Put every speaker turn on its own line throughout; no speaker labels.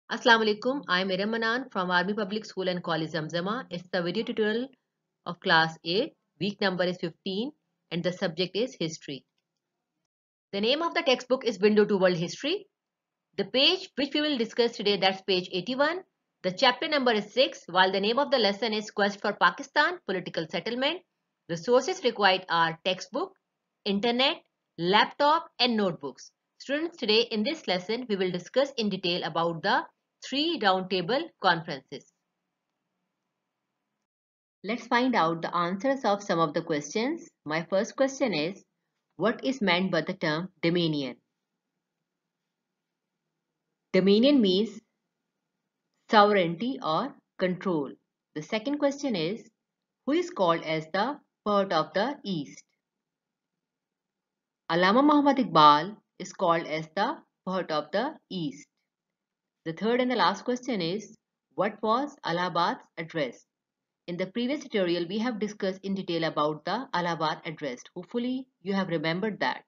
Assalamu alaikum. I am Iram Manan from Army Public School and College Zamzama. It's the video tutorial of class 8. Week number is 15 and the subject is history. The name of the textbook is Window to World History. The page which we will discuss today, that's page 81. The chapter number is 6, while the name of the lesson is Quest for Pakistan, Political Settlement. The sources required are textbook, internet, laptop and notebooks. Students, today in this lesson we will discuss in detail about the 3 roundtable conferences. Let's find out the answers of some of the questions. My first question is, what is meant by the term dominion? Dominion means sovereignty or control. The second question is, who is called as the poet of the East? Allama Muhammad Iqbal is called as the poet of the East. The third and the last question is, what was Allahabad's address? In the previous tutorial, we have discussed in detail about the Allahabad address. Hopefully, you have remembered that.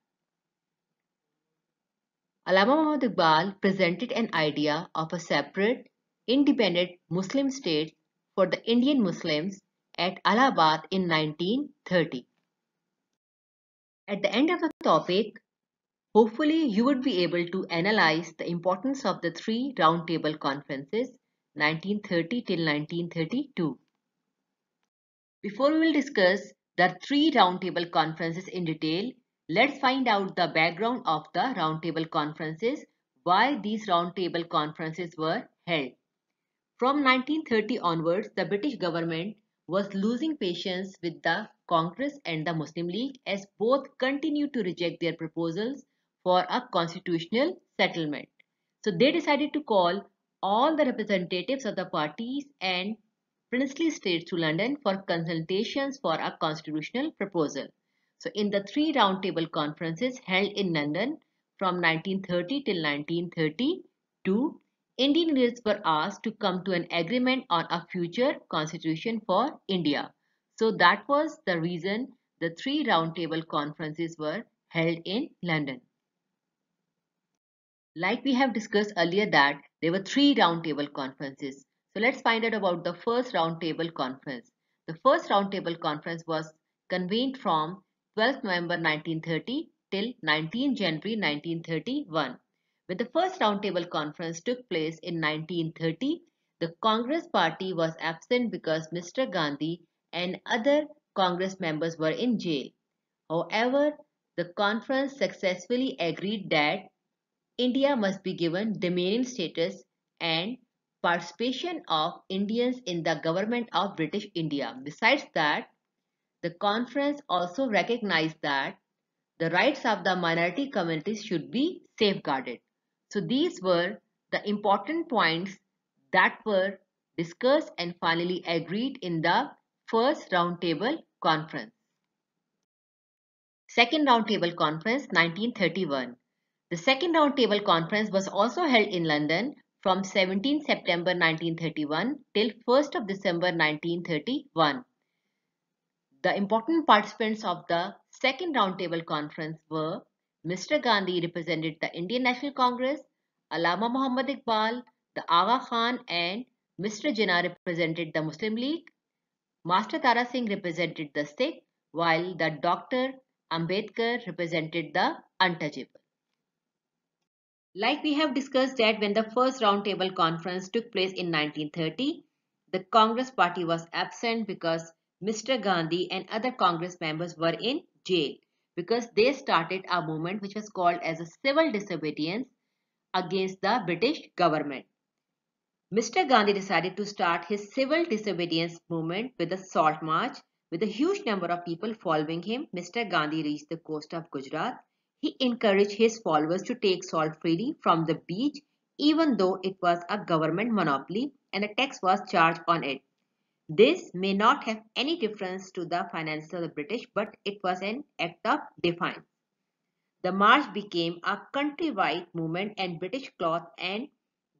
Allama Muhammad Iqbal presented an idea of a separate, independent Muslim state for the Indian Muslims at Allahabad in 1930. At the end of the topic, hopefully you would be able to analyze the importance of the 3 roundtable conferences 1930 till 1932. Before we will discuss the 3 roundtable conferences in detail, let's find out the background of the roundtable conferences, why these roundtable conferences were held. From 1930 onwards, the British government was losing patience with the Congress and the Muslim League as both continued to reject their proposals for a constitutional settlement. So they decided to call all the representatives of the parties and princely states to London for consultations for a constitutional proposal. So in the 3 roundtable conferences held in London from 1930 till 1932, Indian leaders were asked to come to an agreement on a future constitution for India. So that was the reason the 3 roundtable conferences were held in London. Like we have discussed earlier that there were 3 roundtable conferences. So let's find out about the first roundtable conference. The first roundtable conference was convened from 12th November 1930 till 19 January 1931. When the first roundtable conference took place in 1930, the Congress party was absent because Mr. Gandhi and other Congress members were in jail. However, the conference successfully agreed that India must be given dominion status and participation of Indians in the government of British India. Besides that, the conference also recognized that the rights of the minority communities should be safeguarded. So these were the important points that were discussed and finally agreed in the first roundtable conference. Second Roundtable Conference 1931. The Second Roundtable Conference was also held in London from 17 September 1931 till 1st of December 1931. The important participants of the Second Roundtable Conference were Mr. Gandhi represented the Indian National Congress, Allama Muhammad Iqbal, the Aga Khan and Mr. Jinnah represented the Muslim League, Master Tara Singh represented the Sikh, while the Dr. Ambedkar represented the untouchable. Like we have discussed that when the first roundtable conference took place in 1930, the Congress party was absent because Mr. Gandhi and other Congress members were in jail because they started a movement which was called as a civil disobedience against the British government. Mr. Gandhi decided to start his civil disobedience movement with a salt march. With a huge number of people following him, Mr. Gandhi reached the coast of Gujarat. He encouraged his followers to take salt freely from the beach even though it was a government monopoly and a tax was charged on it. This may not have any difference to the finances of the British, but it was an act of defiance. The march became a countrywide movement and British cloth and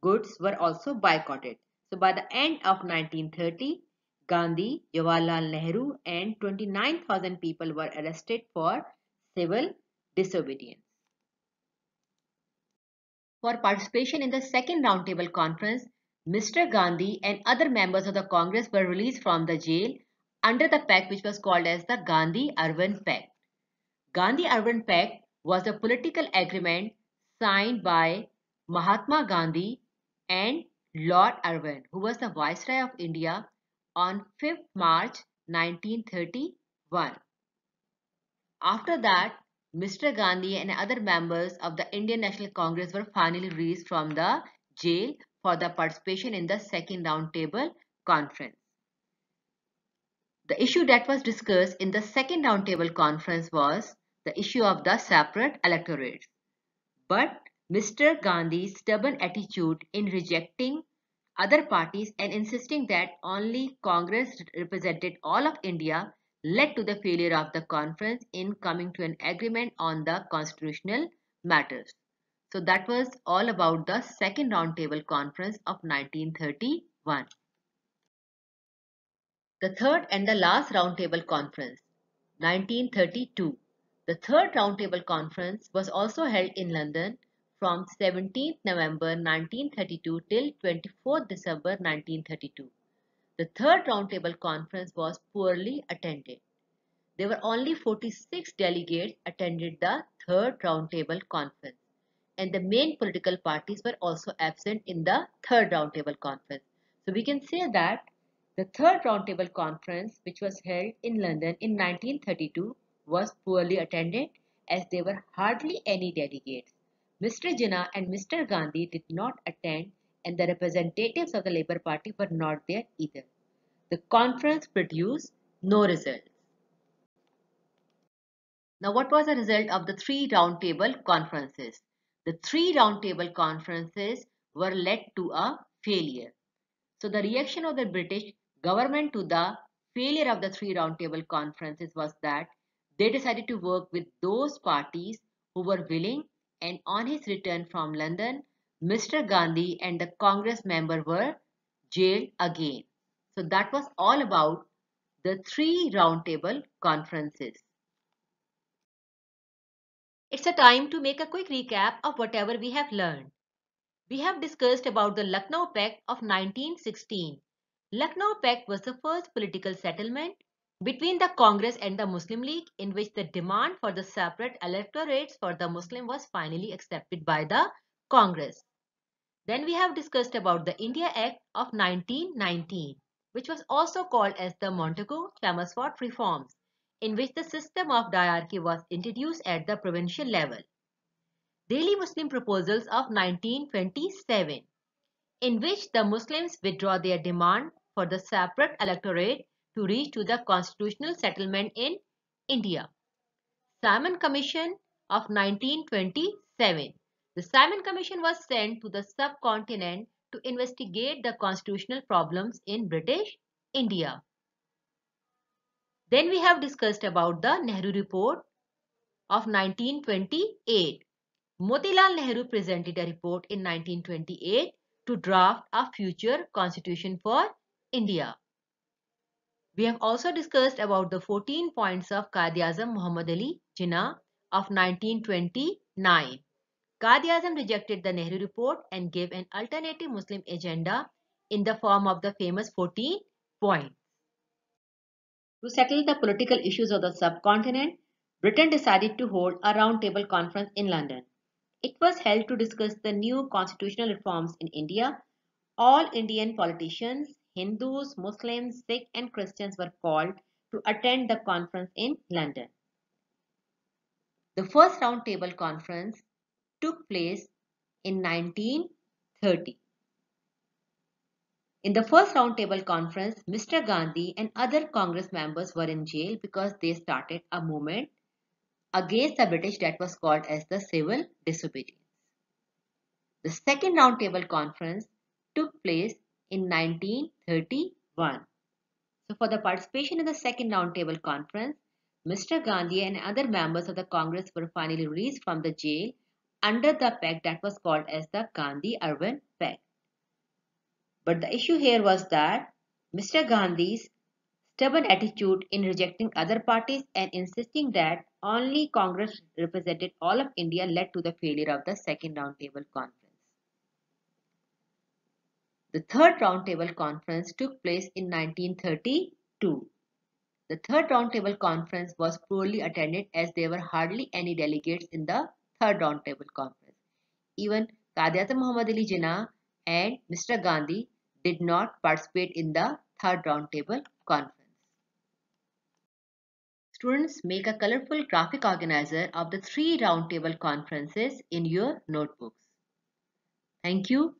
goods were also boycotted. So by the end of 1930, Gandhi, Jawaharlal Nehru and 29,000 people were arrested for civil disobedience. For participation in the second roundtable conference, Mr. Gandhi and other members of the Congress were released from the jail under the pact which was called as the Gandhi-Irwin Pact. Gandhi-Irwin Pact was a political agreement signed by Mahatma Gandhi and Lord Irwin, who was the Viceroy of India, on 5th March 1931. After that, Mr. Gandhi and other members of the Indian National Congress were finally released from the jail for the participation in the second roundtable conference. The issue that was discussed in the second roundtable conference was the issue of the separate electorates. But Mr. Gandhi's stubborn attitude in rejecting other parties and insisting that only Congress represented all of India led to the failure of the conference in coming to an agreement on the constitutional matters. So that was all about the second roundtable conference of 1931. The third and the last roundtable conference, 1932. The third roundtable conference was also held in London from 17th November 1932 till 24th December 1932. The third roundtable conference was poorly attended. There were only 46 delegates attended the third roundtable conference, and the main political parties were also absent in the third roundtable conference. So we can say that the third roundtable conference, which was held in London in 1932, was poorly attended as there were hardly any delegates. Mr. Jinnah and Mr. Gandhi did not attend, and the representatives of the Labour Party were not there either. The conference produced no results. Now, what was the result of the three roundtable conferences? The three roundtable conferences were led to a failure. So, the reaction of the British government to the failure of the three roundtable conferences was that they decided to work with those parties who were willing, and on his return from London, Mr. Gandhi and the Congress member were jailed again. So, that was all about the three roundtable conferences. It's a time to make a quick recap of whatever we have learned. We have discussed about the Lucknow Pact of 1916. Lucknow Pact was the first political settlement between the Congress and the Muslim League in which the demand for the separate electorates for the Muslim was finally accepted by the Congress. Then we have discussed about the India Act of 1919, which was also called as the Montagu-Chelmsford Reforms, in which the system of diarchy was introduced at the provincial level. Delhi Muslim Proposals of 1927, in which the Muslims withdraw their demand for the separate electorate to reach to the constitutional settlement in India. Simon Commission of 1927. The Simon Commission was sent to the subcontinent to investigate the constitutional problems in British India. Then we have discussed about the Nehru Report of 1928. Motilal Nehru presented a report in 1928 to draft a future constitution for India. We have also discussed about the 14 points of Quaid-e-Azam Muhammad Ali Jinnah of 1929. Quaid-e-Azam rejected the Nehru report and gave an alternative Muslim agenda in the form of the famous 14 points. To settle the political issues of the subcontinent, Britain decided to hold a roundtable conference in London. It was held to discuss the new constitutional reforms in India. All Indian politicians, Hindus, Muslims, Sikhs and Christians were called to attend the conference in London. The first roundtable conference took place in 1930. In the first roundtable conference, Mr. Gandhi and other Congress members were in jail because they started a movement against the British that was called as the Civil Disobedience. The second roundtable conference took place in 1931. So for the participation in the second roundtable conference, Mr. Gandhi and other members of the Congress were finally released from the jail under the pact that was called as the Gandhi-Irwin Pact. But the issue here was that Mr. Gandhi's stubborn attitude in rejecting other parties and insisting that only Congress represented all of India led to the failure of the second roundtable conference. The third roundtable conference took place in 1932. The third roundtable conference was poorly attended as there were hardly any delegates in the third roundtable conference. Even Qadiat Muhammad Ali Jinnah and Mr. Gandhi did not participate in the third roundtable conference. Students, make a colorful graphic organizer of the three roundtable conferences in your notebooks. Thank you.